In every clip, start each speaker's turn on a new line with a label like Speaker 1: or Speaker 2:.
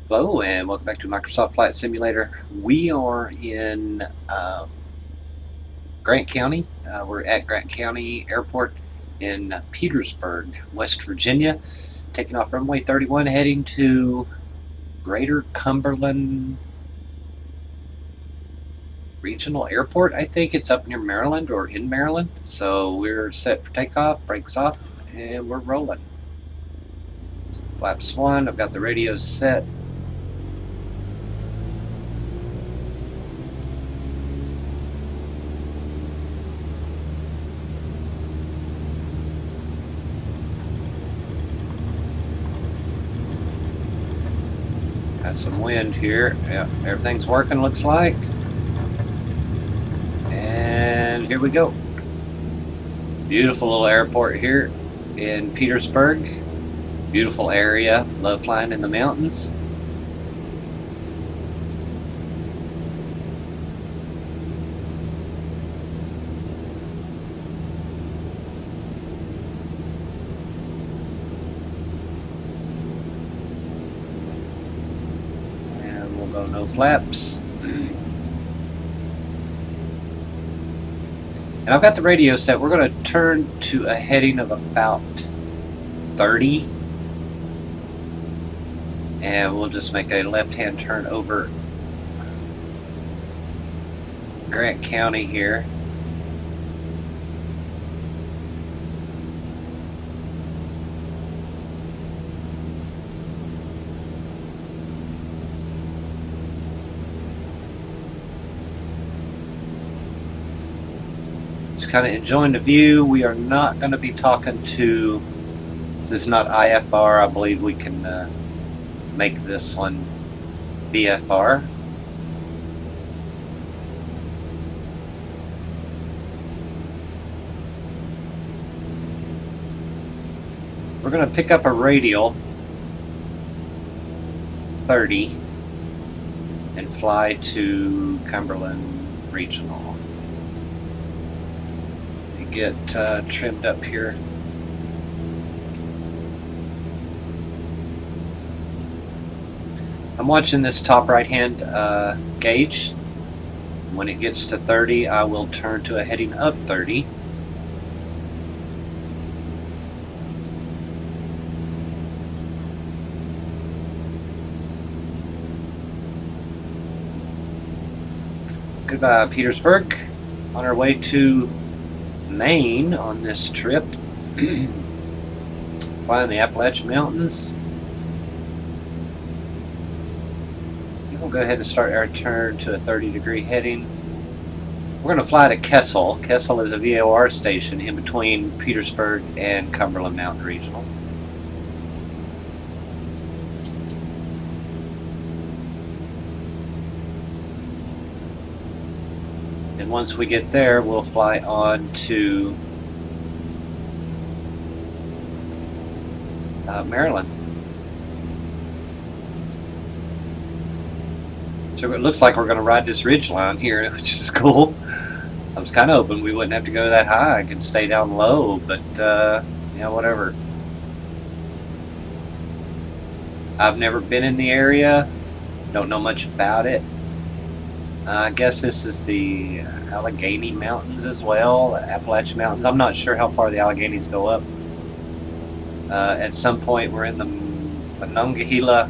Speaker 1: Hello and welcome back to Microsoft Flight Simulator. We are in Grant County. We're at Grant County Airport in Petersburg, West Virginia. Taking off runway 31 heading to Greater Cumberland Regional Airport. I think it's up near Maryland or in Maryland. So we're set for takeoff, brakes off, and we're rolling. Flaps 1, I've got the radios set. Got some wind here. Yeah, everything's working, looks like. And here we go. Beautiful little airport here in Petersburg. Beautiful area. Love flying in the mountains. And we'll go no flaps. And I've got the radio set. We're going to turn to a heading of about 30. And we'll just make a left-hand turn over Grant County here. Just kind of enjoying the view. We are not going to be talking to, this is not IFR. I believe we can make this one BFR. We're going to pick up a radial 30 and fly to Cumberland Regional. We get trimmed up here. I'm watching this top right hand gauge. When it gets to 30, I will turn to a heading of 30. Goodbye, Petersburg. On our way to Maine on this trip. Flying the Appalachian Mountains. We'll go ahead and start our turn to a 30-degree heading. We're going to fly to Kessel. Kessel is a VOR station in between Petersburg and Cumberland Mountain Regional. And once we get there, we'll fly on to Maryland. So it looks like we're going to ride this ridge line here, which is cool. I was kind of hoping we wouldn't have to go that high. I could stay down low, but yeah, whatever. I've never been in the area. Don't know much about it. I guess this is the Allegheny Mountains as well, the Appalachian Mountains. I'm not sure how far the Alleghenies go up. At some point, we're in the Monongahela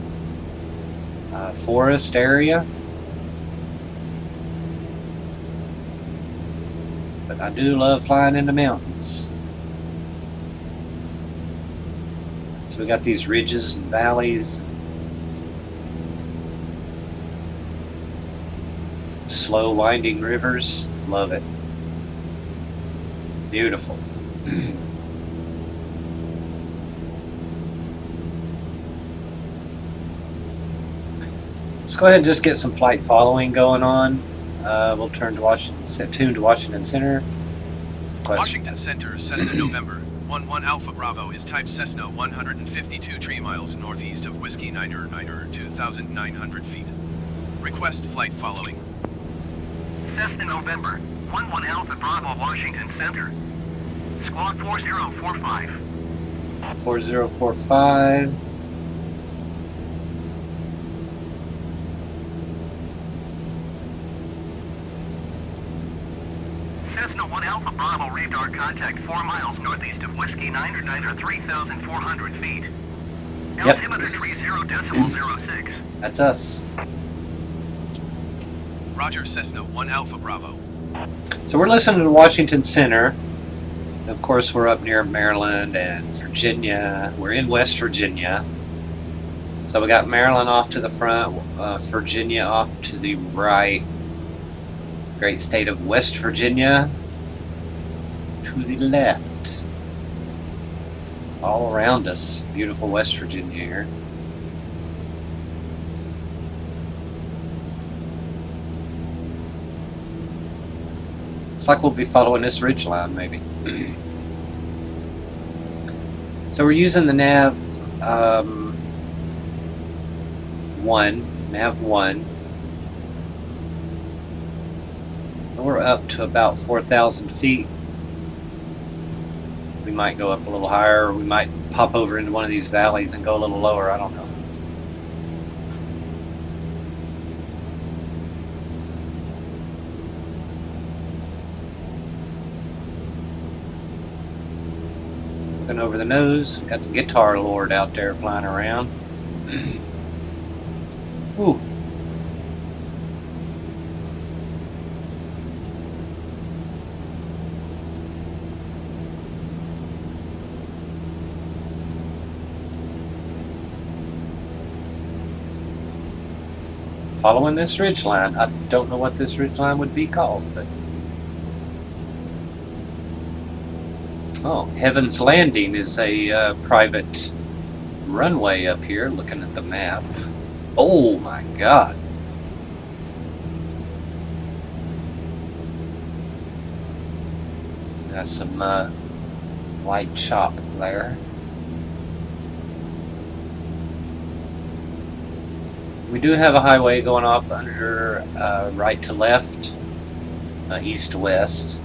Speaker 1: forest area. But I do love flying in the mountains. So we got these ridges and valleys. Slow winding rivers. Love it. Beautiful. Let's go ahead and just get some flight following going on. We'll turn to Washington Center.
Speaker 2: Washington Center, Cessna November 11 Alpha Bravo is type Cessna 152 3 miles northeast of Whiskey 9er 2,900 feet. Request flight following.
Speaker 3: Cessna November 11 Alpha Bravo, Washington Center. Squawk 4045.
Speaker 1: 4045.
Speaker 3: Alpha Bravo radar contact 4 miles northeast of Whiskey 9 3,400 feet.
Speaker 1: Yep.
Speaker 3: Altimeter tree 0.06.
Speaker 1: That's us.
Speaker 2: Roger, Cessna 1 Alpha Bravo.
Speaker 1: So we're listening to Washington Center. Of course, we're up near Maryland and Virginia. We're in West Virginia. So we got Maryland off to the front, Virginia off to the right. Great state of West Virginia to the left. All around us. Beautiful West Virginia here. Looks like we'll be following this ridge line, maybe. So we're using the nav 1. We're up to about 4,000 feet. We might go up a little higher, or we might pop over into one of these valleys and go a little lower, I don't know. Looking over the nose, got the guitar lord out there flying around. Ooh. Following this ridge line. I don't know what this ridge line would be called, but oh, Heaven's Landing is a private runway up here, looking at the map. Oh my God. Got some white chalk there. We do have a highway going off under right to left, east to west.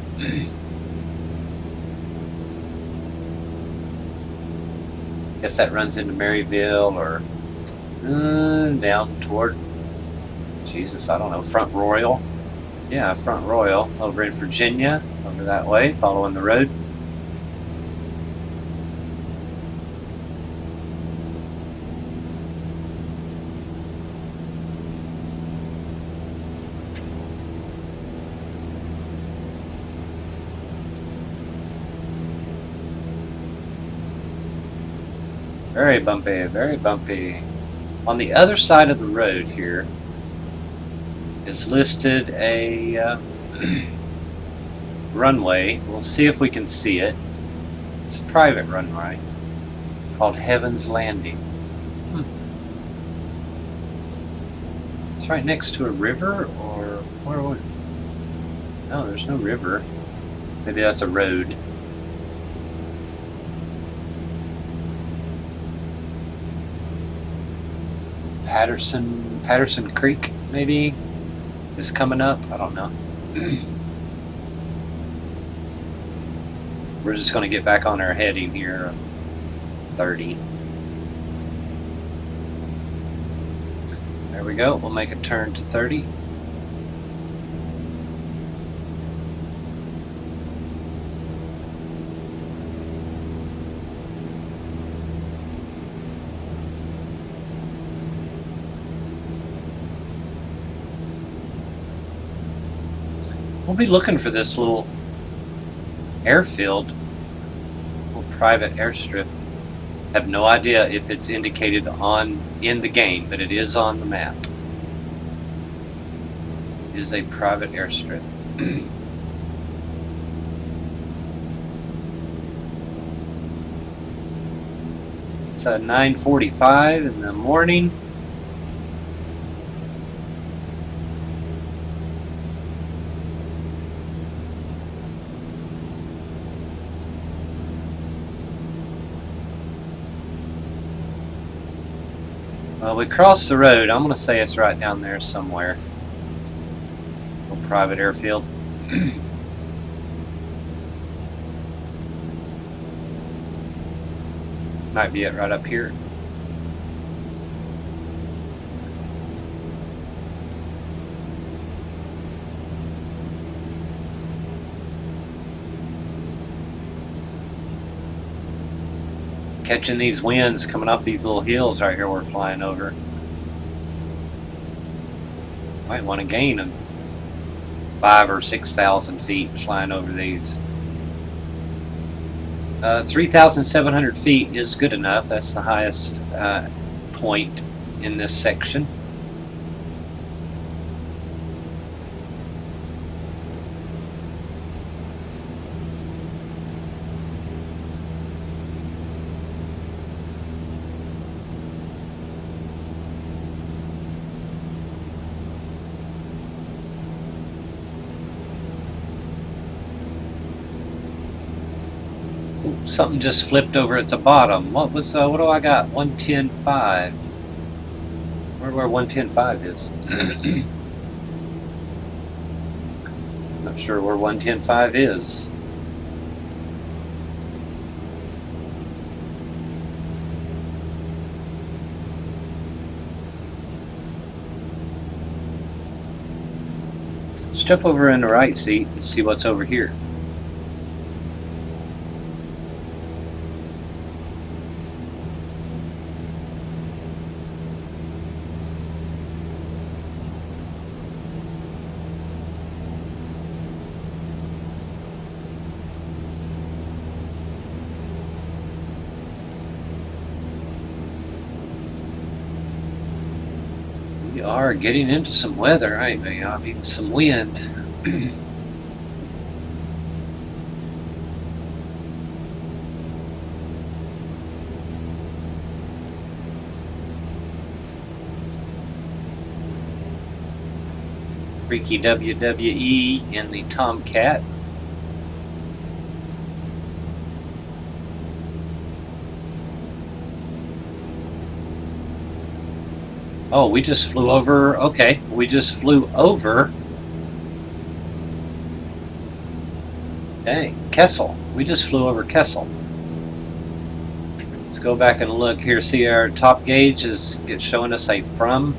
Speaker 1: Guess that runs into Maryville or down toward, Jesus, I don't know, Front Royal. Yeah, Front Royal over in Virginia, over that way, following the road. Very bumpy, very bumpy. On the other side of the road here is listed a runway. We'll see if we can see it. It's a private runway called Heaven's Landing. It's right next to a river, or where are we? No, there's no river. Maybe that's a road. Patterson Creek, maybe, is coming up. I don't know. We're just going to get back on our heading here. 30. There we go. We'll make a turn to 30. We'll be looking for this little airfield, little private airstrip. Have no idea if it's indicated in the game, but it is on the map. It is a private airstrip. It's 9:45 in the morning. Well, we crossed the road. I'm going to say it's right down there somewhere. Little private airfield. Might be it right up here. Catching these winds coming off these little hills right here we're flying over. Might want to gain 5,000 or 6,000 feet flying over these. 3,700 feet is good enough. That's the highest point in this section. Something just flipped over at the bottom. What was? What do I got? 110.5. Where 110.5 is? Not sure where 110.5 is. Let's jump over in the right seat and see what's over here. We are getting into some weather, ain't we? I mean, some wind. Freaky WWE in the Tomcat. Oh, we just flew over. Okay, we just flew over. Dang, Kessel. We just flew over Kessel. Let's go back and look here. See, our top gauge is showing us a from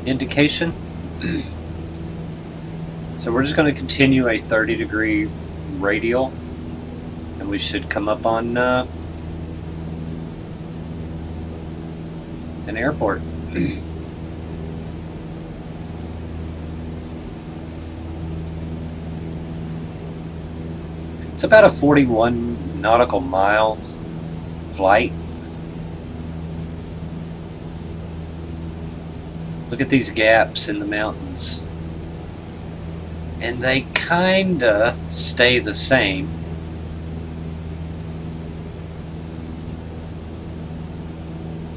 Speaker 1: indication. So we're just going to continue a 30-degree radial, and we should come up on an airport. It's about a 41 nautical miles flight. Look at these gaps in the mountains. And they kinda stay the same.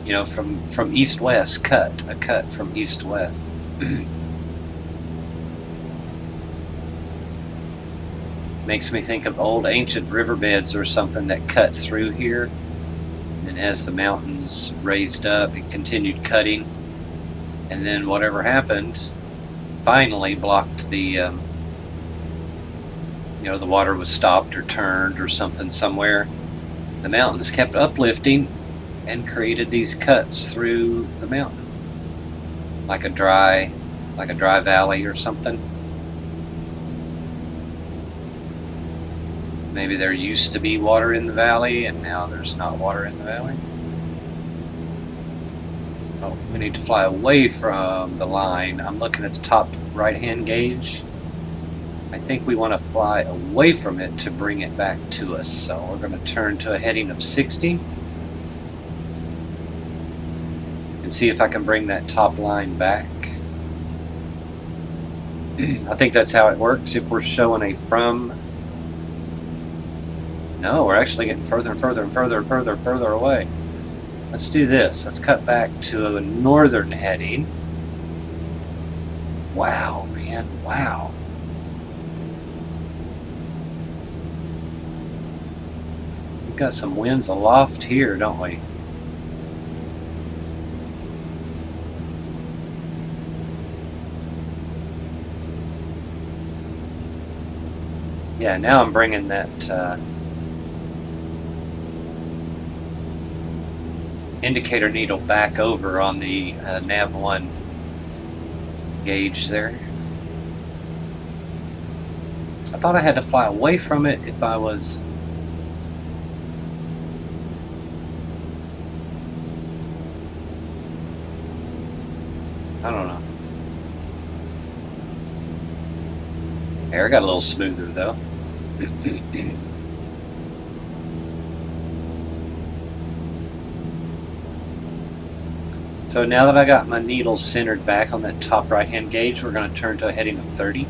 Speaker 1: You know, from east-west, a cut from east-west. Makes me think of old ancient riverbeds or something that cut through here. And as the mountains raised up, it continued cutting. And then whatever happened finally blocked the, you know, the water was stopped or turned or something somewhere. The mountains kept uplifting and created these cuts through the mountain, like a dry valley or something. Maybe there used to be water in the valley and now there's not water in the valley. Oh, we need to fly away from the line. I'm looking at the top right-hand gauge. I think we want to fly away from it to bring it back to us. So we're going to turn to a heading of 60. And see if I can bring that top line back. I think that's how it works. If we're showing a from... No, we're actually getting further and further and further and further away. Let's do this. Let's cut back to a northern heading. Wow, man, wow. We've got some winds aloft here, don't we? Yeah, now I'm bringing that indicator needle back over on the nav1 gauge there. I thought I had to fly away from it if I was I don't know. Air got a little smoother though. So now that I got my needles centered back on that top right hand gauge, we're going to turn to a heading of 30.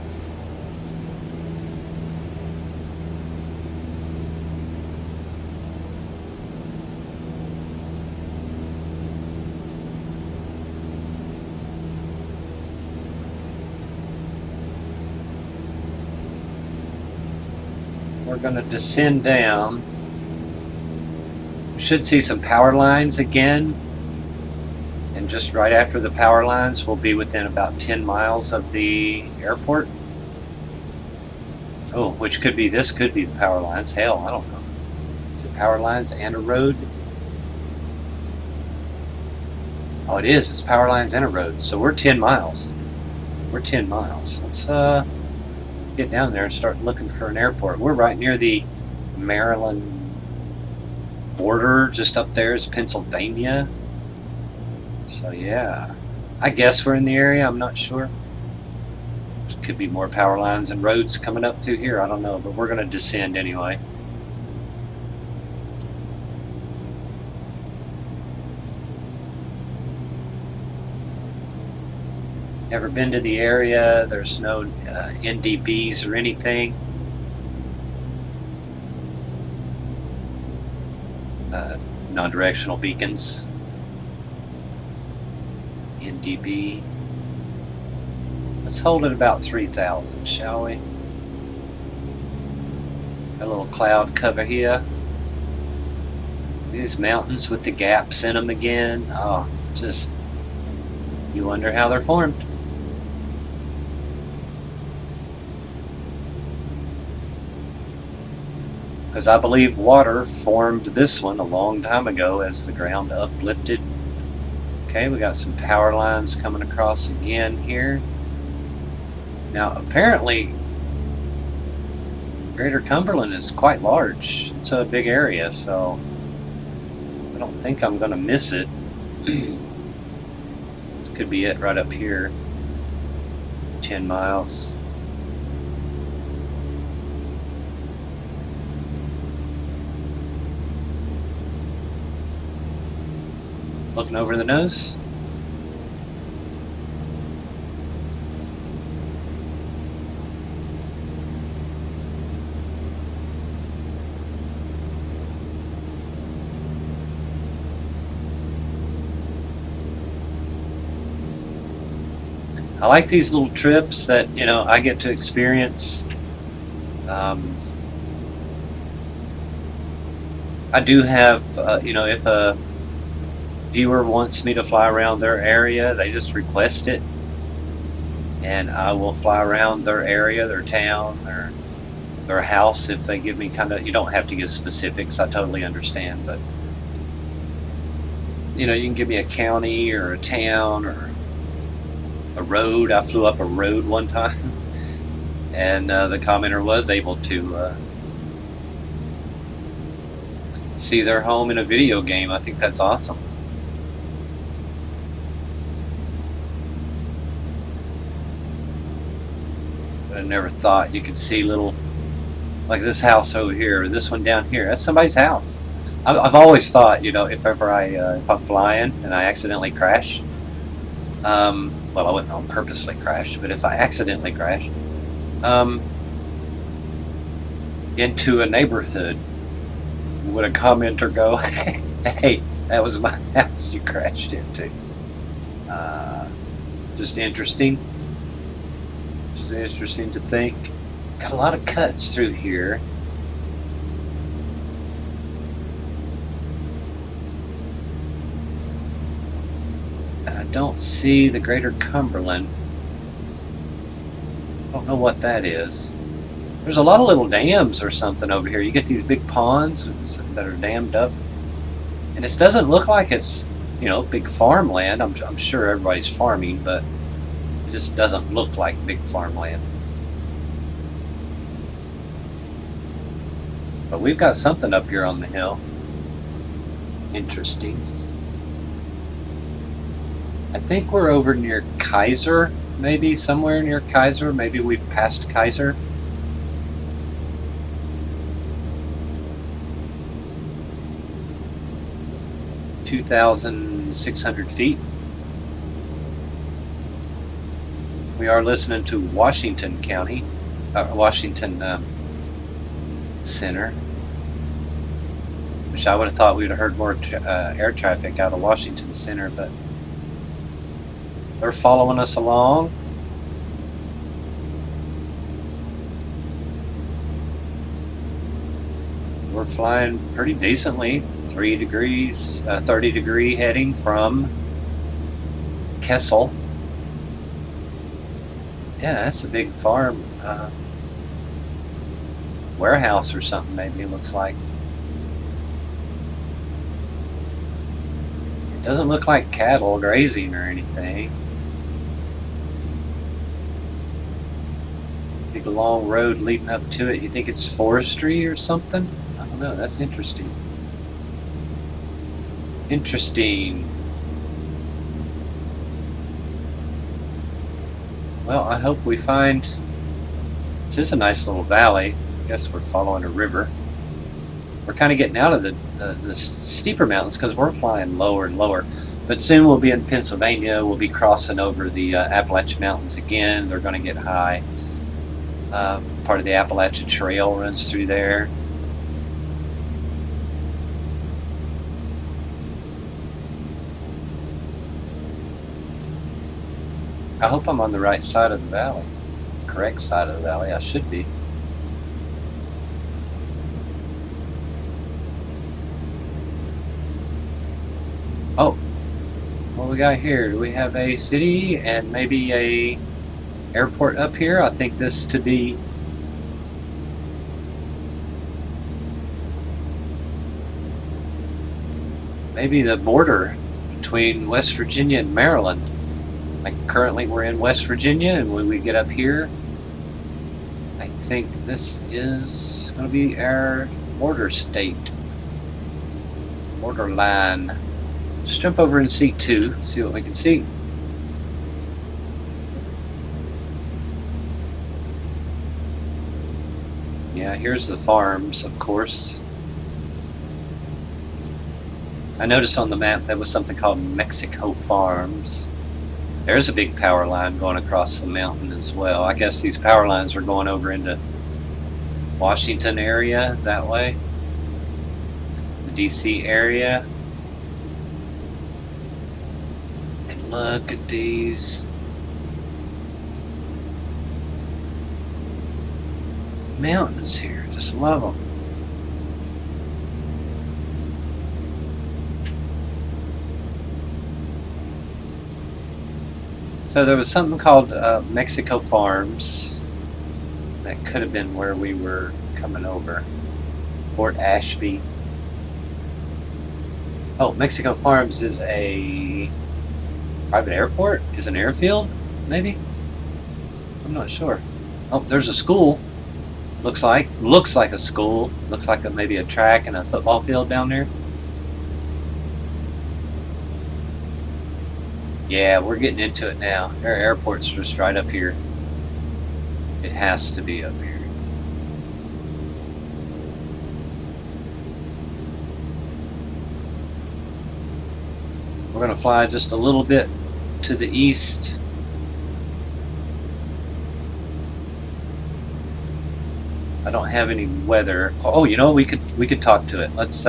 Speaker 1: We're going to descend down. We should see some power lines again. And just right after the power lines, we'll be within about 10 miles of the airport. Oh, which could be, this could be the power lines. Hell, I don't know. Is it power lines and a road? Oh, it is. It's power lines and a road. So we're 10 miles. We're 10 miles. Let's get down there and start looking for an airport. We're right near the Maryland border. Just up there is Pennsylvania. So yeah, I guess we're in the area. I'm not sure. There could be more power lines and roads coming up through here. I don't know, but we're going to descend anyway. Never been to the area. There's no NDBs or anything. Non-directional beacons. NDB. Let's hold it about 3,000, shall we? A little cloud cover here. These mountains with the gaps in them again. Oh, just, you wonder how they're formed. Because I believe water formed this one a long time ago as the ground uplifted. Okay, we got some power lines coming across again here. Now, apparently, Greater Cumberland is quite large. It's a big area, so I don't think I'm going to miss it. This could be it right up here. 10 miles. Looking over the nose. I like these little trips that, you know, I get to experience. I do have, you know, if a viewer wants me to fly around their area, they just request it, and I will fly around their area, their town, their house if they give me kind of, you don't have to give specifics, I totally understand, but you know, you can give me a county or a town or a road. I flew up a road one time and the commenter was able to see their home in a video game. I think that's awesome. I never thought you could see little, like this house over here, or this one down here. That's somebody's house. I've always thought, you know, if ever if I'm flying and I accidentally crash, well, I wouldn't on purposely crash, but if I accidentally crash into a neighborhood, would a commenter go, "Hey, that was my house you crashed into"? Just interesting. Interesting to think. Got a lot of cuts through here. And I don't see the Greater Cumberland. I don't know what that is. There's a lot of little dams or something over here. You get these big ponds that are dammed up. And it doesn't look like it's, you know, big farmland. I'm sure everybody's farming, but it just doesn't look like big farmland. But we've got something up here on the hill. Interesting. I think we're over near Kaiser, maybe somewhere near Kaiser. Maybe we've passed Kaiser. (2,600 feet). We are listening to Washington County, Washington Center. Which I would have thought we'd have heard more air traffic out of Washington Center, but they're following us along. We're flying pretty decently, 30 degree heading from Kessel. Yeah, that's a big farm warehouse or something, maybe it looks like. It doesn't look like cattle grazing or anything. Big long road leading up to it. You think it's forestry or something? I don't know, that's interesting. Interesting. Well, I hope we find... This is a nice little valley. I guess we're following a river. We're kind of getting out of the steeper mountains because we're flying lower and lower. But soon we'll be in Pennsylvania. We'll be crossing over the Appalachian Mountains again. They're going to get high. Part of the Appalachian Trail runs through there. I hope I'm on the right side of the valley. Correct side of the valley. I should be. Oh, what we got here? Do we have a city and maybe a airport up here? I think this to be maybe the border between West Virginia and Maryland. Like currently we're in West Virginia, and when we get up here, I think this is going to be our border state. Borderline. Let's jump over in seat 2, see what we can see. Yeah, here's the farms, of course. I noticed on the map there was something called Mexico Farms. There's a big power line going across the mountain as well. I guess these power lines are going over into Washington area that way. The DC area. And look at these mountains here. Just love them. So there was something called Mexico Farms. That could have been where we were coming over. Fort Ashby. Oh, Mexico Farms is a private airport? Is an airfield? Maybe? I'm not sure. Oh, there's a school. Looks like a school. Looks like maybe a track and a football field down there. Yeah, we're getting into it now. Our airport's just right up here. It has to be up here. We're going to fly just a little bit to the east. I don't have any weather. Oh, you know, we could talk to it. Let's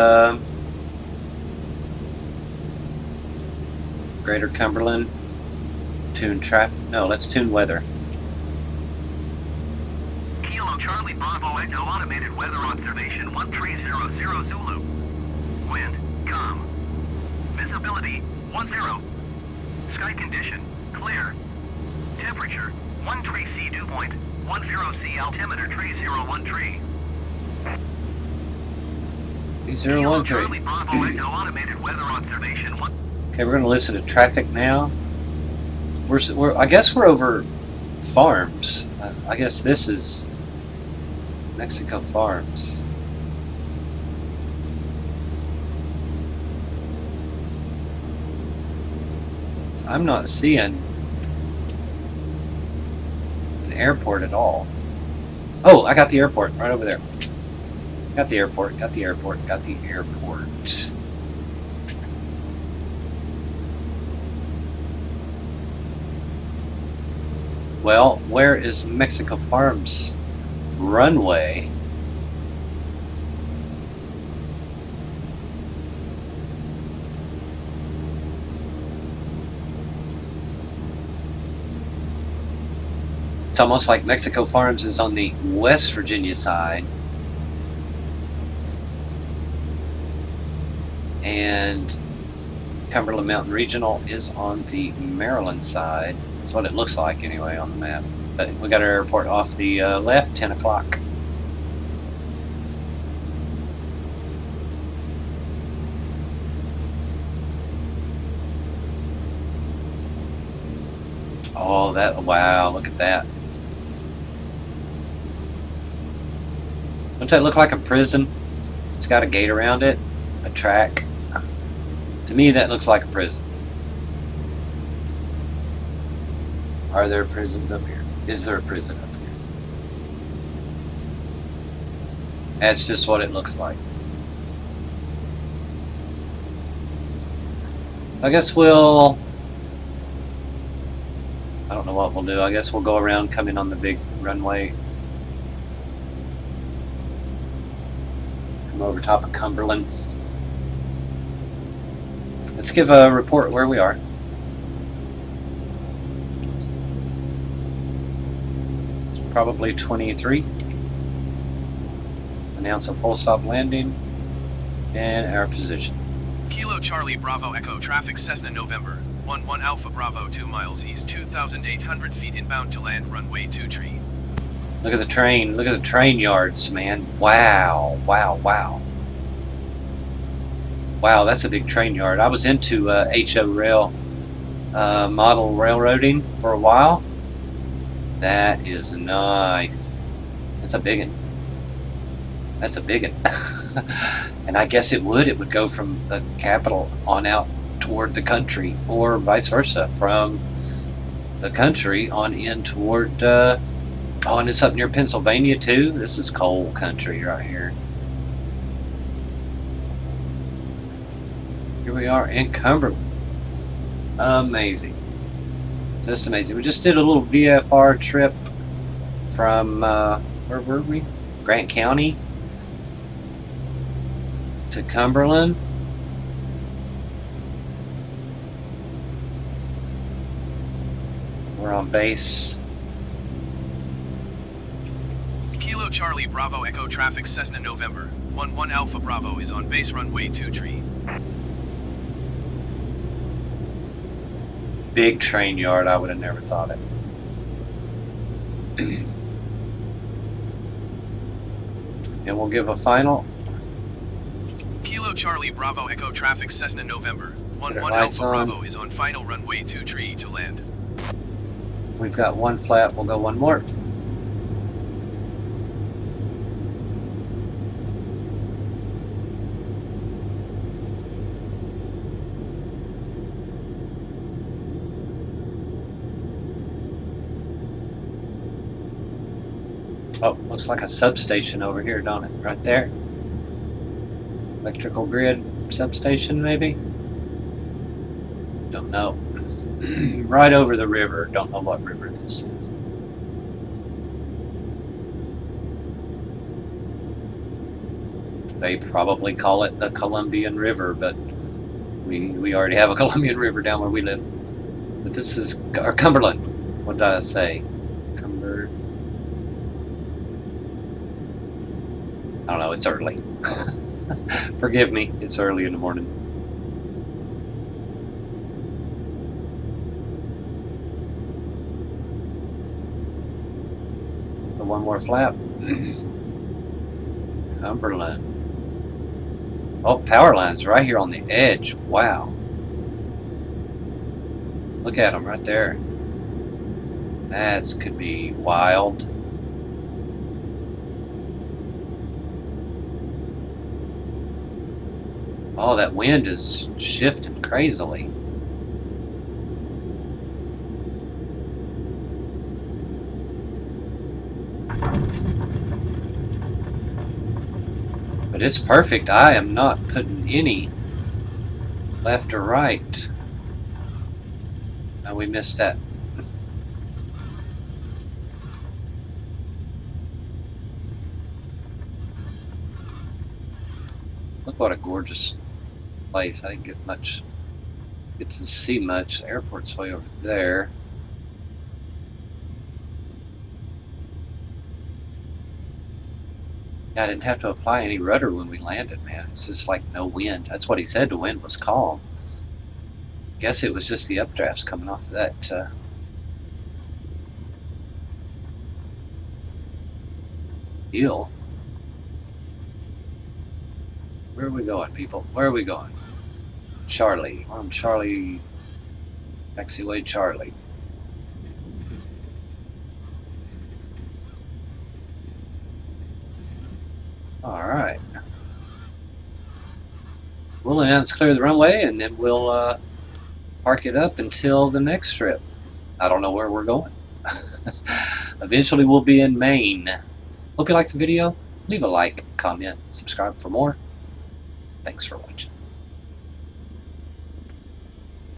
Speaker 1: Greater Cumberland, tune traffic. No, let's tune weather.
Speaker 3: Kilo Charlie Bravo Echo automated weather observation 1300 Zulu. Wind, calm. Visibility, 10. Sky condition, clear. Temperature, 13 C dew point, 10 C altimeter 3013.
Speaker 1: 3013.
Speaker 3: Charlie Bravo Echo automated weather observation 1.
Speaker 1: Okay, we're going to listen to traffic now. I guess we're over farms. I guess this is Mexico Farms. I'm not seeing an airport at all. Oh, I got the airport right over there. Got the airport, got the airport, got the airport. Well, where is Mexico Farms runway? It's almost like Mexico Farms is on the West Virginia side. And Cumberland Mountain Regional is on the Maryland side. That's what it looks like anyway on the map. But we got our airport off the left, 10 o'clock. Oh, wow, look at that. Doesn't that look like a prison? It's got a gate around it, a track. To me, that looks like a prison. Are there prisons up here? Is there a prison up here? That's just what it looks like. I guess we'll... I don't know what we'll do. I guess we'll go around, come in on the big runway. Come over top of Cumberland. Let's give a report where we are. Probably 23. Announce a full stop landing and our position.
Speaker 2: Kilo Charlie Bravo Echo traffic Cessna November 11 Alpha Bravo 2 miles east 2,800 feet inbound to land runway 23.
Speaker 1: Look at the train. Look at the train yards, man. Wow, wow, wow. Wow, that's a big train yard. I was into HO rail model railroading for a while. That is nice. That's a big one. That's a big one. And I guess it would go from the capital on out toward the country, or vice versa, from the country on in toward oh, and it's up near Pennsylvania too. This is coal country right here. Here we are in Cumberland. Amazing. Just amazing. We just did a little VFR trip from where were we? Grant County to Cumberland. We're on base.
Speaker 2: Kilo Charlie Bravo Echo traffic Cessna November 11 Alpha Bravo is on base runway 23.
Speaker 1: Big train yard. I would have never thought it. And we'll give a final.
Speaker 2: Kilo Charlie Bravo Echo traffic Cessna November 11
Speaker 1: lights
Speaker 2: Alpha
Speaker 1: on.
Speaker 2: Bravo is on final runway 23 to land.
Speaker 1: We've got one flap. We'll go one more. Oh, looks like a substation over here, don't it? Right there. Electrical grid substation, maybe? Don't know. Right over the river. Don't know what river this is. They probably call it the Columbian River, but we already have a Columbian River down where we live. But this is or Cumberland. What did I say? I don't know, it's early. Forgive me, it's early in the morning. The one more flap. Cumberland. Oh, power lines right here on the edge. Wow. Look at them right there. That could be wild. Oh, that wind is shifting crazily. But it's perfect. I am not putting any left or right. Oh, we missed that. Look what a gorgeous place. I didn't get to see much. The airport's way over there. Yeah, I didn't have to apply any rudder when we landed, man. It's just like no wind. That's what he said, the wind was calm. Guess it was just the updrafts coming off of that hill. Where are we going, people? Where are we going? Charlie. We're on Charlie. Taxiway Charlie. Alright. We'll announce clear the runway and then we'll park it up until the next trip. I don't know where we're going. Eventually we'll be in Maine. Hope you liked the video. Leave a like, comment, subscribe for more. Thanks for watching.